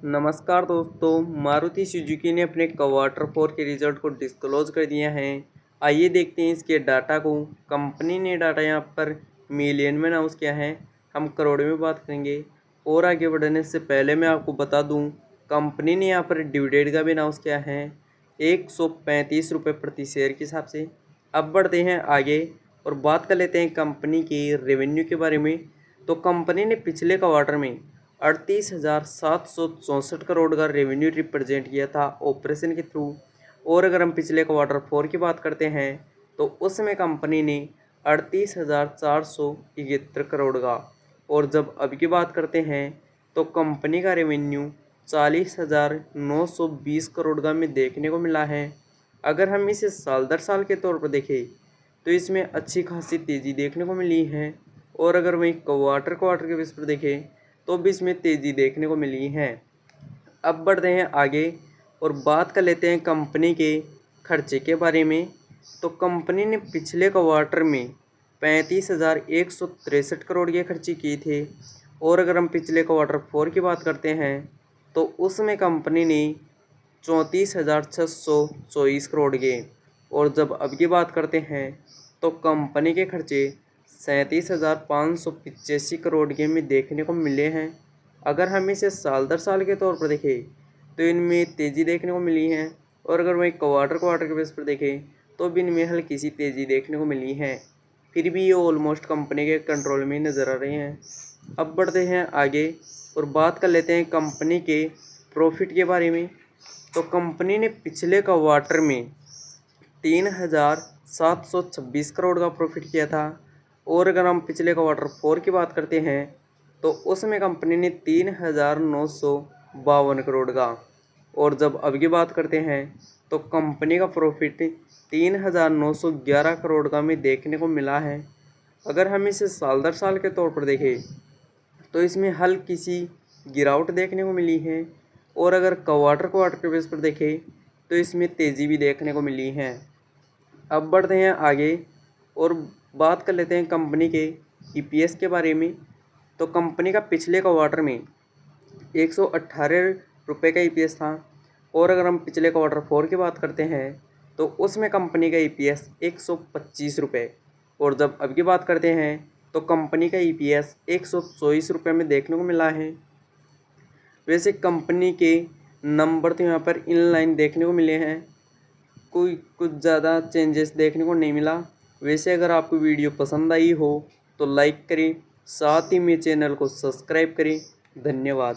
नमस्कार दोस्तों, मारुति सुजुकी ने अपने क्वार्टर 4 के रिजल्ट को डिस्क्लोज कर दिया है। आइए देखते हैं इसके डाटा को। कंपनी ने डाटा यहाँ पर मिलियन में अनाउंस किया है, हम करोड़ में बात करेंगे। और आगे बढ़ने से पहले मैं आपको बता दूं, कंपनी ने यहाँ पर डिविडेंड का भी अनाउंस किया है 135 रुपये प्रति शेयर के हिसाब से। अब बढ़ते हैं आगे और बात कर लेते हैं कंपनी की रेवेन्यू के बारे में। तो कंपनी ने पिछले क्वार्टर में 38,764 करोड़ का रेवेन्यू रिप्रेजेंट किया था ऑपरेशन के थ्रू। और अगर हम पिछले क्वार्टर 4 की बात करते हैं तो उसमें कंपनी ने 38,471 करोड़ का। और जब अब की बात करते हैं तो कंपनी का रेवेन्यू 40,920 करोड़ का में देखने को मिला है। अगर हम इसे साल दर साल के तौर पर देखें तो इसमें अच्छी खासी तेज़ी देखने को मिली है। और अगर वहीं क्वार्टर क्वार्टर के बेस पर देखें तो भी इसमें तेज़ी देखने को मिली है। अब बढ़ते हैं आगे और बात कर लेते हैं कंपनी के खर्चे के बारे में। तो कंपनी ने पिछले क्वार्टर में 35,163 करोड़ के खर्चे किए थे। और अगर हम पिछले क्वार्टर 4 की बात करते हैं तो उसमें कंपनी ने 34,624 करोड़ के। और जब अब की बात करते हैं तो कंपनी के खर्चे 37,585 करोड़ के में देखने को मिले हैं। अगर हम इसे साल दर साल के तौर पर देखें तो इनमें तेज़ी देखने को मिली है। और अगर वही क्वार्टर क्वार्टर के बेस पर देखें तो भी इनमें हल्की सी तेज़ी देखने को मिली है। फिर भी ये ऑलमोस्ट कंपनी के कंट्रोल में नज़र आ रहे हैं। अब बढ़ते हैं आगे और बात कर लेते हैं कंपनी के प्रॉफिट के बारे में। तो कंपनी ने पिछले क्वार्टर में 3,726 करोड़ का प्रॉफिट किया था। और अगर हम पिछले क्वार्टर 4 की बात करते हैं तो उसमें कंपनी ने 3,952 करोड़ का। और जब अब की बात करते हैं तो कंपनी का प्रॉफिट 3,911 करोड़ का में देखने को मिला है। अगर हम इसे साल दर साल के तौर पर देखें तो इसमें हल्की सी गिरावट देखने को मिली है। और अगर क्वार्टर क्वार्टर के बेस पर देखें तो इसमें तेज़ी भी देखने को मिली है। अब बढ़ते हैं आगे और बात कर लेते हैं कंपनी के ईपीएस के बारे में। तो कंपनी का पिछले क्वार्टर में 118 रुपये का ईपीएस था। और अगर हम पिछले क्वार्टर 4 की बात करते हैं तो उसमें कंपनी का ईपीएस 125 रुपये। और जब अब की बात करते हैं तो कंपनी का ईपीएस 124 रुपये में देखने को मिला है। वैसे कंपनी के नंबर तो यहाँ पर इनलाइन देखने को मिले हैं, कोई कुछ ज़्यादा चेंजेस देखने को नहीं मिला। वैसे अगर आपको वीडियो पसंद आई हो तो लाइक करें, साथ ही मेरे चैनल को सब्सक्राइब करें। धन्यवाद।